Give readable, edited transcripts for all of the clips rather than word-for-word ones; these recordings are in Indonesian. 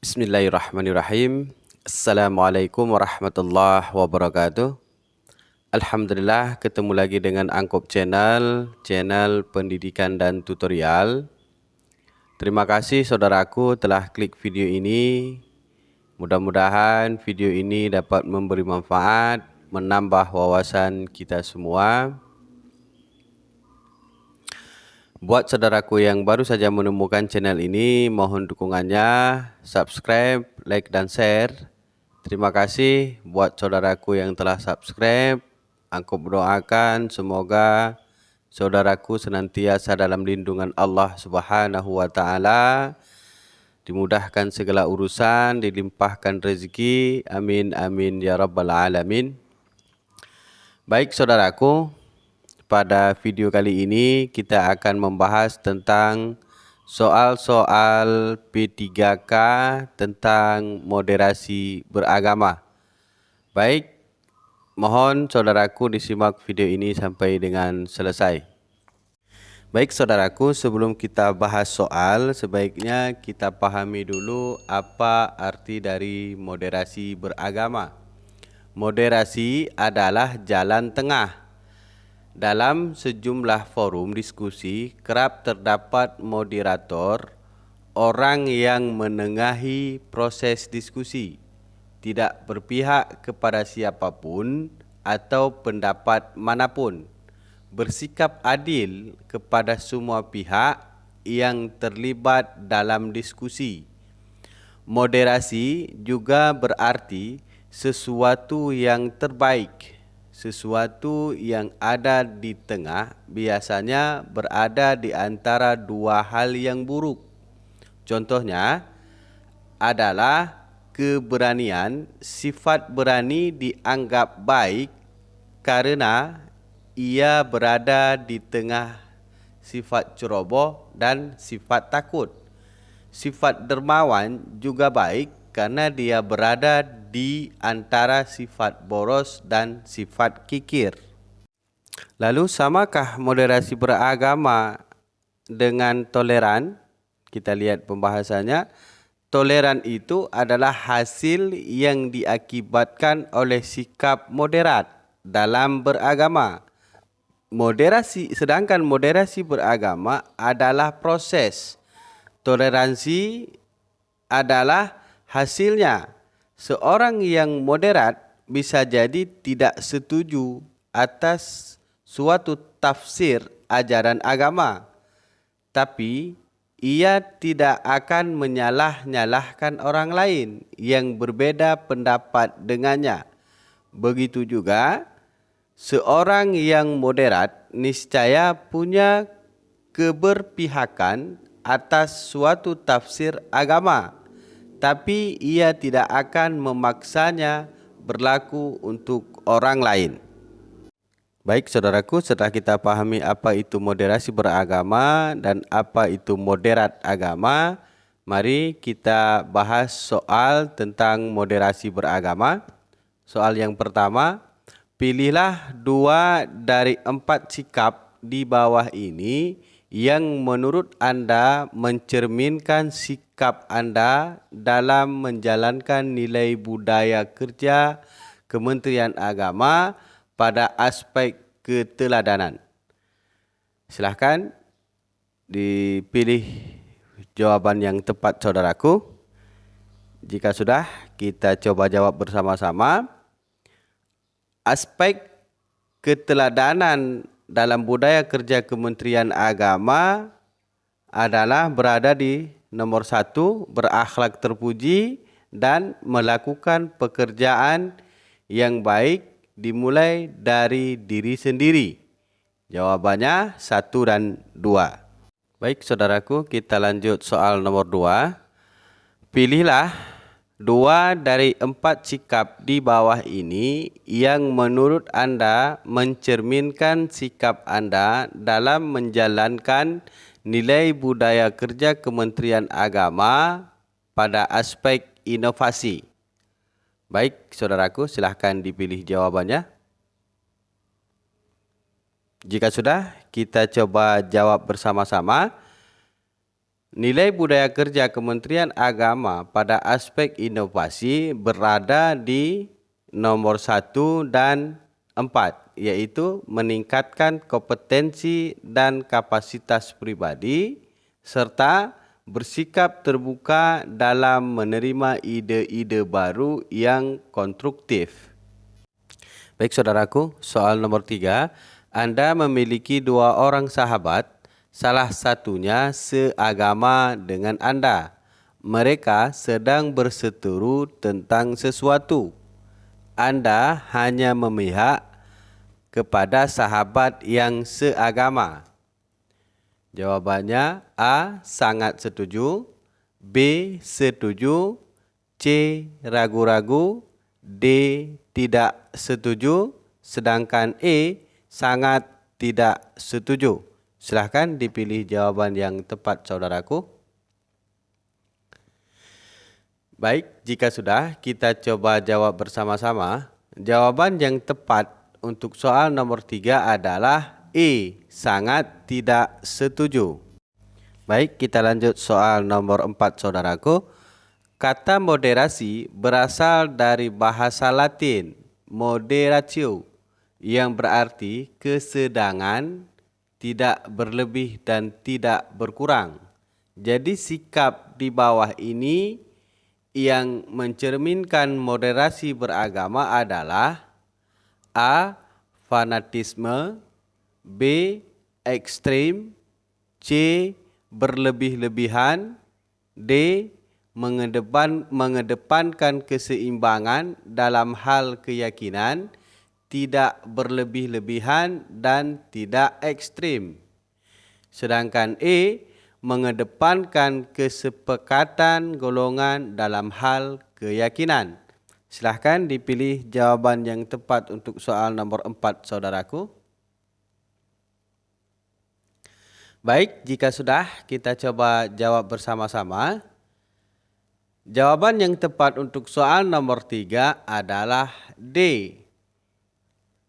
Bismillahirrahmanirrahim. Assalamualaikum warahmatullahi wabarakatuh. Alhamdulillah, ketemu lagi dengan Angkop Channel pendidikan dan tutorial. Terima kasih saudaraku telah klik video ini. Mudah-mudahan video ini dapat memberi manfaat, menambah wawasan kita semua. Buat saudaraku yang baru saja menemukan channel ini, mohon dukungannya, subscribe, like, dan share. Terima kasih buat saudaraku yang telah subscribe. Angkop doakan semoga saudaraku senantiasa dalam lindungan Allah Subhanahu wa Ta'ala, dimudahkan segala urusan, dilimpahkan rezeki. Amin, amin, ya Rabbal Alamin. Baik saudaraku, pada video kali ini kita akan membahas tentang soal-soal P3K tentang moderasi beragama. Baik, mohon saudaraku disimak video ini sampai dengan selesai. Baik saudaraku, sebelum kita bahas soal, sebaiknya kita pahami dulu apa arti dari moderasi beragama. Moderasi adalah jalan tengah. Dalam sejumlah forum diskusi, kerap terdapat moderator, orang yang menengahi proses diskusi, tidak berpihak kepada siapapun atau pendapat manapun, bersikap adil kepada semua pihak yang terlibat dalam diskusi. Moderasi juga berarti sesuatu yang terbaik. Sesuatu yang ada di tengah biasanya berada di antara dua hal yang buruk. Contohnya adalah keberanian. Sifat berani dianggap baik karena ia berada di tengah sifat ceroboh dan sifat takut. Sifat dermawan juga baik karena dia berada di antara sifat boros dan sifat kikir. Lalu samakah moderasi beragama dengan toleran? Kita lihat pembahasannya. Toleran itu adalah hasil yang diakibatkan oleh sikap moderat dalam beragama. Sedangkan moderasi beragama adalah proses. Toleransi adalah hasilnya. Seorang yang moderat bisa jadi tidak setuju atas suatu tafsir ajaran agama, tapi ia tidak akan menyalah-nyalahkan orang lain yang berbeda pendapat dengannya. Begitu juga seorang yang moderat niscaya punya keberpihakan atas suatu tafsir agama, tapi ia tidak akan memaksanya berlaku untuk orang lain. Baik saudaraku, setelah kita pahami apa itu moderasi beragama dan apa itu moderat agama, mari kita bahas soal tentang moderasi beragama. Soal yang pertama, pilihlah 2 dari 4 sikap di bawah ini yang menurut Anda mencerminkan sikap Anda dalam menjalankan nilai budaya kerja Kementerian Agama pada aspek keteladanan. Silahkan dipilih jawaban yang tepat saudaraku. Jika sudah, kita coba jawab bersama-sama. Aspek keteladanan dalam budaya kerja Kementerian Agama adalah berada di nomor 1, berakhlak terpuji dan melakukan pekerjaan yang baik dimulai dari diri sendiri. Jawabannya 1 dan 2. Baik saudaraku, kita lanjut soal nomor 2. Pilihlah 2 dari 4 sikap di bawah ini yang menurut Anda mencerminkan sikap Anda dalam menjalankan nilai budaya kerja Kementerian Agama pada aspek inovasi. Baik saudaraku, silahkan dipilih jawabannya. Jika sudah, kita coba jawab bersama-sama. Nilai budaya kerja Kementerian Agama pada aspek inovasi berada di nomor 1 dan 4, yaitu meningkatkan kompetensi dan kapasitas pribadi serta bersikap terbuka dalam menerima ide-ide baru yang konstruktif. Baik saudaraku, soal nomor 3. Anda memiliki 2 orang sahabat, salah satunya seagama dengan Anda. Mereka sedang berseteru tentang sesuatu. Anda hanya memihak kepada sahabat yang seagama. Jawabannya A. Sangat setuju, B. Setuju, C. Ragu-ragu, D. Tidak setuju, sedangkan E. Sangat tidak setuju. Silahkan dipilih jawaban yang tepat saudaraku. Baik, jika sudah kita coba jawab bersama-sama. Jawaban yang tepat untuk soal nomor 3 adalah E. Sangat tidak setuju. Baik, kita lanjut soal nomor 4 saudaraku. Kata moderasi berasal dari bahasa Latin moderatio yang berarti kesedangan, tidak berlebih dan tidak berkurang. Jadi sikap di bawah ini yang mencerminkan moderasi beragama adalah A. Fanatisme, B. Ekstrim, C. Berlebih-lebihan, D. Mengedepankan keseimbangan dalam hal keyakinan, tidak berlebih-lebihan dan tidak ekstrim. Sedangkan E. Mengedepankan kesepakatan golongan dalam hal keyakinan. Silahkan dipilih jawaban yang tepat untuk soal nomor 4 saudaraku. Baik, jika sudah kita coba jawab bersama-sama. Jawaban yang tepat untuk soal nomor 3 adalah D.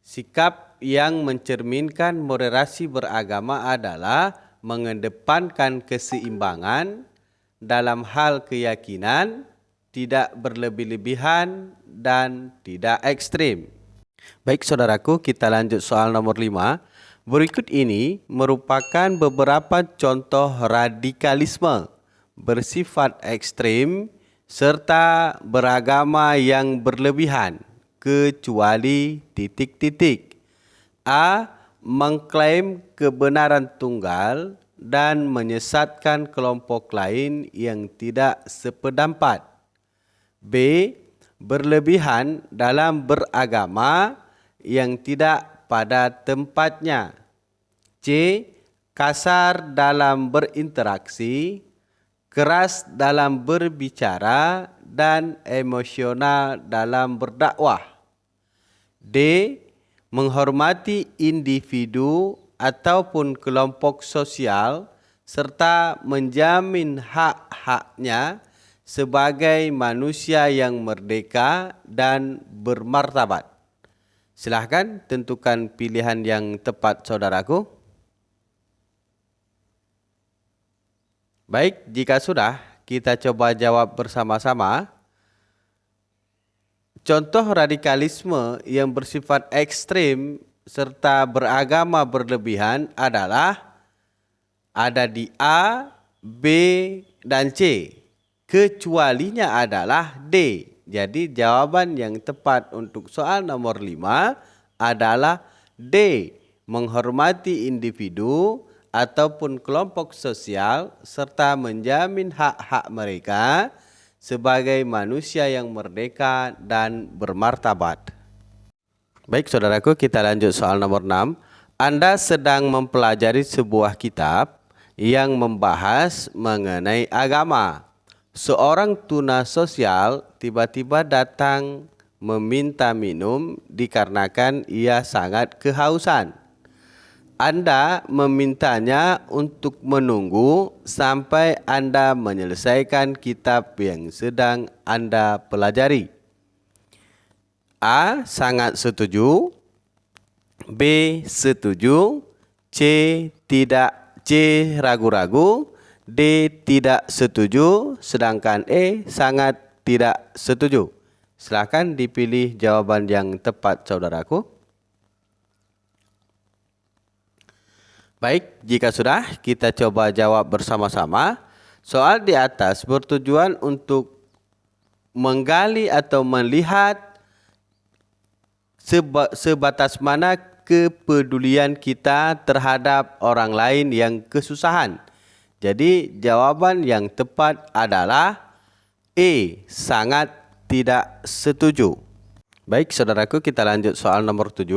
Sikap yang mencerminkan moderasi beragama adalah mengedepankan keseimbangan dalam hal keyakinan, tidak berlebih-lebihan dan tidak ekstrim. Baik saudaraku, kita lanjut soal nomor 5. Berikut ini merupakan beberapa contoh radikalisme bersifat ekstrim serta beragama yang berlebihan, kecuali titik-titik. A. Mengklaim kebenaran tunggal dan menyesatkan kelompok lain yang tidak sependapat. B. Berlebihan dalam beragama yang tidak pada tempatnya. C. Kasar dalam berinteraksi, keras dalam berbicara, dan emosional dalam berdakwah. D. Menghormati individu ataupun kelompok sosial serta menjamin hak-haknya sebagai manusia yang merdeka dan bermartabat. Silahkan tentukan pilihan yang tepat saudaraku. Baik, jika sudah kita coba jawab bersama-sama. Contoh radikalisme yang bersifat ekstrim serta beragama berlebihan adalah ada di A, B, dan C. Kecualinya adalah D. Jadi jawaban yang tepat untuk soal nomor 5 adalah D. Menghormati individu ataupun kelompok sosial serta menjamin hak-hak mereka sebagai manusia yang merdeka dan bermartabat. Baik saudaraku, kita lanjut soal nomor 6. Anda sedang mempelajari sebuah kitab yang membahas mengenai agama. Seorang tuna sosial tiba-tiba datang meminta minum dikarenakan ia sangat kehausan. Anda memintanya untuk menunggu sampai Anda menyelesaikan kitab yang sedang Anda pelajari. A. Sangat setuju, B. Setuju, C. Tidak, C. Ragu-ragu, D. Tidak setuju, sedangkan E. Sangat tidak setuju. Silakan dipilih jawaban yang tepat, saudaraku. Baik, jika sudah, kita coba jawab bersama-sama. Soal di atas bertujuan untuk menggali atau melihat sebatas mana kepedulian kita terhadap orang lain yang kesusahan. Jadi jawaban yang tepat adalah E. Sangat tidak setuju. Baik, saudaraku, kita lanjut soal nomor 7.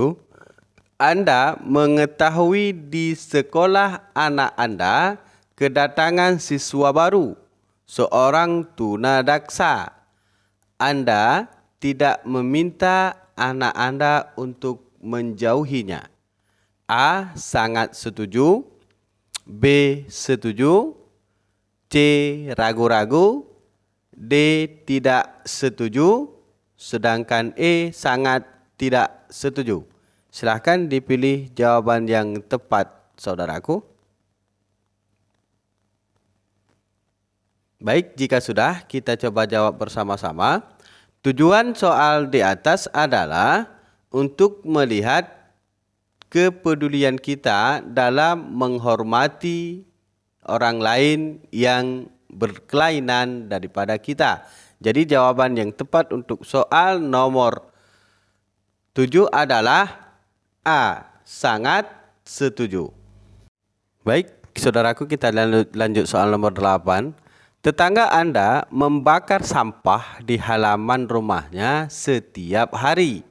Anda mengetahui di sekolah anak Anda kedatangan siswa baru, seorang tunadaksa. Anda tidak meminta anak Anda untuk menjauhinya. A. Sangat setuju. B. Setuju. C. Ragu-ragu. D. Tidak setuju. Sedangkan E. Sangat tidak setuju. Silakan dipilih jawaban yang tepat, saudaraku. Baik, jika sudah, kita coba jawab bersama-sama. Tujuan soal di atas adalah untuk melihat kepedulian kita dalam menghormati orang lain yang berkelainan daripada kita. Jadi jawaban yang tepat untuk soal nomor 7 adalah A. Sangat setuju. Baik, saudaraku, kita lanjut soal nomor 8. Tetangga Anda membakar sampah di halaman rumahnya setiap hari.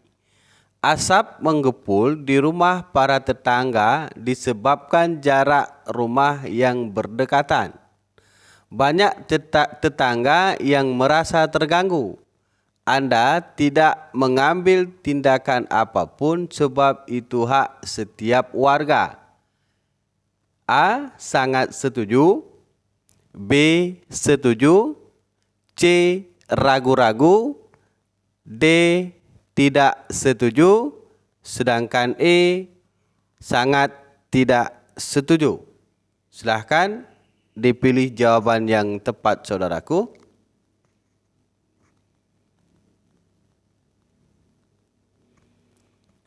Asap menggepul di rumah para tetangga disebabkan jarak rumah yang berdekatan. Banyak tetangga yang merasa terganggu. Anda tidak mengambil tindakan apapun sebab itu hak setiap warga. A. Sangat setuju. B. Setuju. C. Ragu-ragu. D. Tidak setuju. Sedangkan E. Sangat tidak setuju. Silahkan dipilih jawaban yang tepat, saudaraku.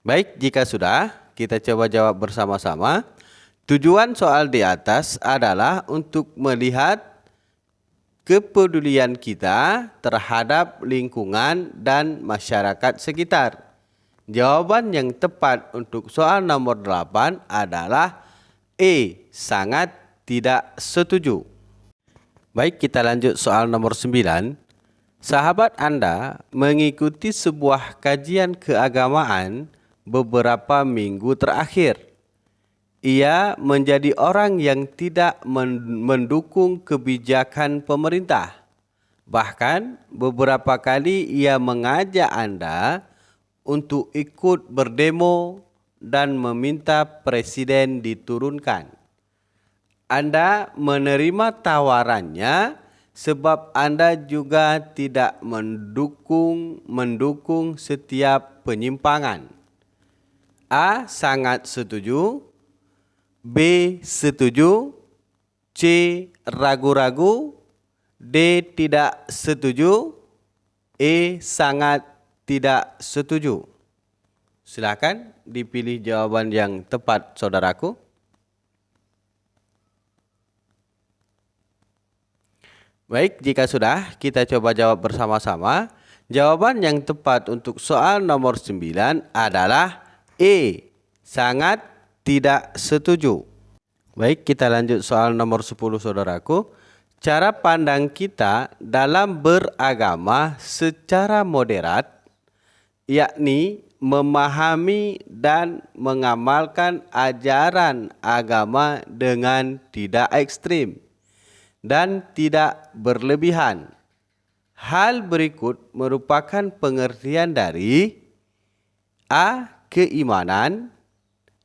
Baik, jika sudah, kita coba jawab bersama-sama. Tujuan soal di atas adalah untuk melihat kepedulian kita terhadap lingkungan dan masyarakat sekitar. Jawaban yang tepat untuk soal nomor 8 adalah E. Sangat tidak setuju. Baik, kita lanjut soal nomor 9. Sahabat Anda mengikuti sebuah kajian keagamaan beberapa minggu terakhir. Ia menjadi orang yang tidak mendukung kebijakan pemerintah. Bahkan beberapa kali ia mengajak Anda untuk ikut berdemo dan meminta presiden diturunkan. Anda menerima tawarannya sebab Anda juga tidak mendukung setiap penyimpangan. A. Sangat setuju. B. Setuju. C. Ragu-ragu. D. Tidak setuju. E. Sangat tidak setuju. Silakan dipilih jawaban yang tepat, saudaraku. Baik, jika sudah, kita coba jawab bersama-sama. Jawaban yang tepat untuk soal nomor 9 adalah E. Sangat tidak setuju. Baik, kita lanjut soal nomor 10, saudaraku. Cara pandang kita dalam beragama secara moderat, yakni memahami dan mengamalkan ajaran agama dengan tidak ekstrim dan tidak berlebihan. Hal berikut merupakan pengertian dari A. Keimanan.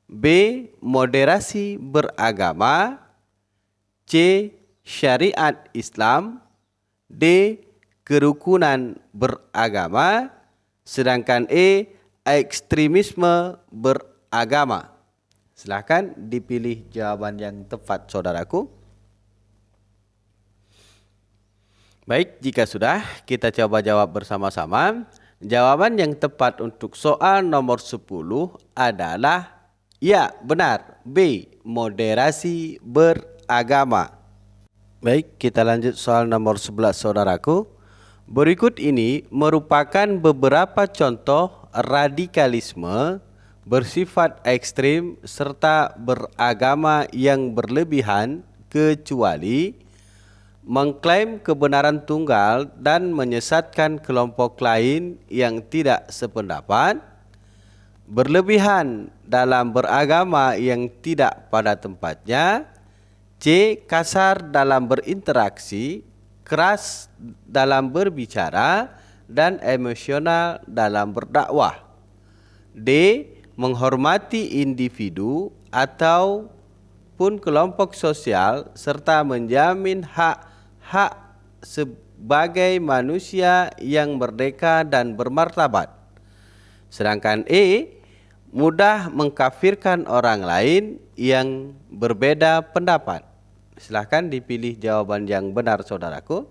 B. Moderasi beragama. C. Syariat Islam. D. Kerukunan beragama. Sedangkan E. Ekstremisme beragama. Silakan dipilih jawaban yang tepat, saudaraku. Baik, jika sudah, kita coba jawab bersama-sama. Jawaban yang tepat untuk soal nomor 10 adalah ya, benar. B. Moderasi beragama. Baik, kita lanjut soal nomor 11 saudaraku. Berikut ini merupakan beberapa contoh radikalisme bersifat ekstrim serta beragama yang berlebihan, kecuali mengklaim kebenaran tunggal dan menyesatkan kelompok lain yang tidak sependapat, berlebihan dalam beragama yang tidak pada tempatnya, C. Kasar dalam berinteraksi, keras dalam berbicara, dan emosional dalam berdakwah, D. Menghormati individu ataupun kelompok sosial serta menjamin hak sebagai manusia yang merdeka dan bermartabat. Sedangkan E. Mudah mengkafirkan orang lain yang berbeda pendapat. Silahkan dipilih jawaban yang benar saudaraku.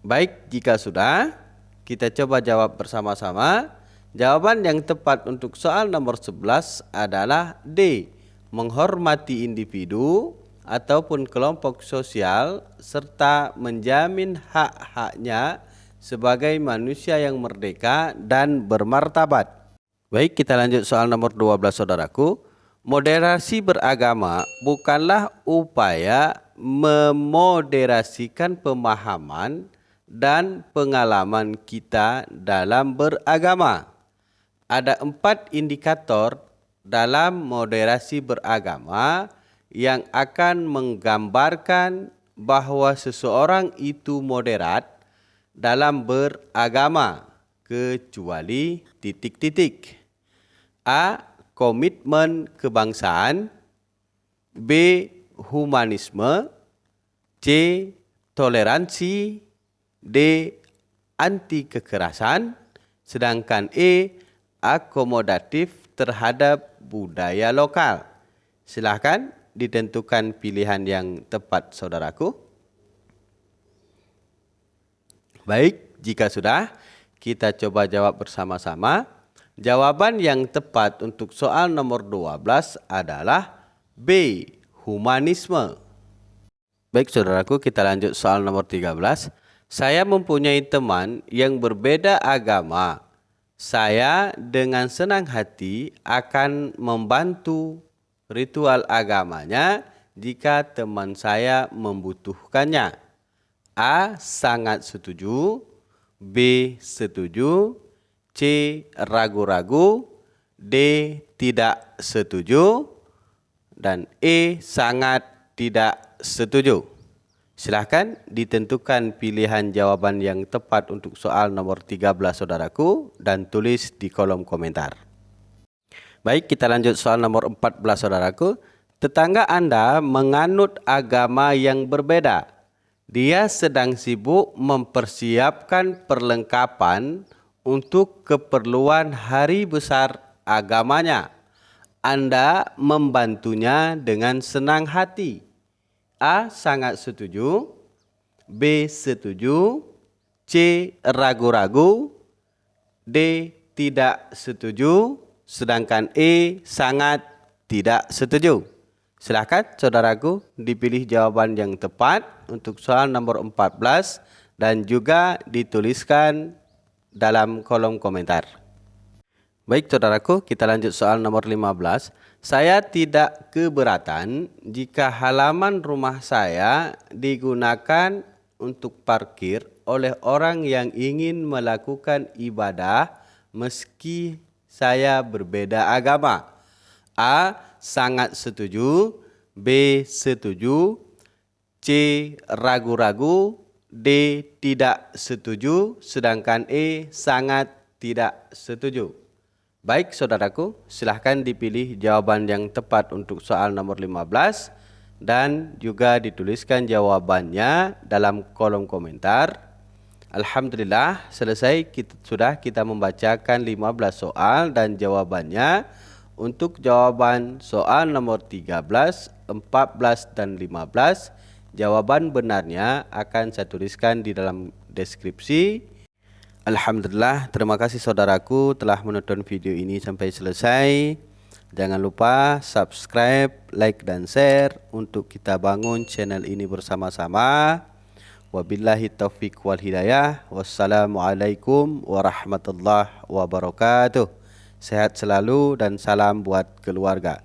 Baik, jika sudah, kita coba jawab bersama-sama. Jawaban yang tepat untuk soal nomor 11 adalah D. Menghormati individu ataupun kelompok sosial serta menjamin hak-haknya sebagai manusia yang merdeka dan bermartabat. Baik, kita lanjut soal nomor 12 saudaraku. Moderasi beragama bukanlah upaya memoderasikan pemahaman dan pengalaman kita dalam beragama. Ada 4 indikator dalam moderasi beragama yang akan menggambarkan bahwa seseorang itu moderat dalam beragama, kecuali titik-titik. A. Komitmen kebangsaan, B. Humanisme, C. Toleransi, D. Anti kekerasan, sedangkan E. Akomodatif terhadap budaya lokal. Silahkan ditentukan pilihan yang tepat saudaraku. Baik, jika sudah, kita coba jawab bersama-sama. Jawaban yang tepat untuk soal nomor 12 adalah B. Humanisme. Baik saudaraku, kita lanjut soal nomor 13. Saya mempunyai teman yang berbeda agama. Saya dengan senang hati akan membantu ritual agamanya jika teman saya membutuhkannya. A. Sangat setuju, B. Setuju, C. Ragu-ragu, D. Tidak setuju, dan E. Sangat tidak setuju. Silahkan ditentukan pilihan jawaban yang tepat untuk soal nomor 13 saudaraku dan tulis di kolom komentar. Baik, kita lanjut soal nomor 14 saudaraku. Tetangga Anda menganut agama yang berbeda. Dia sedang sibuk mempersiapkan perlengkapan untuk keperluan hari besar agamanya. Anda membantunya dengan senang hati. A. Sangat setuju, B. Setuju, C. Ragu-ragu, D. Tidak setuju, sedangkan E. Sangat tidak setuju. Silakan saudaraku dipilih jawaban yang tepat untuk soal nomor 14 dan juga dituliskan dalam kolom komentar. Baik saudaraku, kita lanjut soal nomor 15. Saya tidak keberatan jika halaman rumah saya digunakan untuk parkir oleh orang yang ingin melakukan ibadah meski saya berbeda agama. A. Sangat setuju, B. Setuju, C. Ragu-ragu, D. Tidak setuju, sedangkan E. Sangat tidak setuju. Baik saudaraku, silahkan dipilih jawaban yang tepat untuk soal nomor 15 dan juga dituliskan jawabannya dalam kolom komentar. Alhamdulillah, selesai kita membacakan 15 soal dan jawabannya. Untuk jawaban soal nomor 13, 14, dan 15 Jawaban benarnya akan saya tuliskan di dalam deskripsi. Alhamdulillah, terima kasih saudaraku telah menonton video ini sampai selesai. Jangan lupa subscribe, like, dan share untuk kita bangun channel ini bersama-sama. Wabillahi taufiq wal hidayah. Wassalamualaikum warahmatullahi wabarakatuh. Sehat selalu dan salam buat keluarga.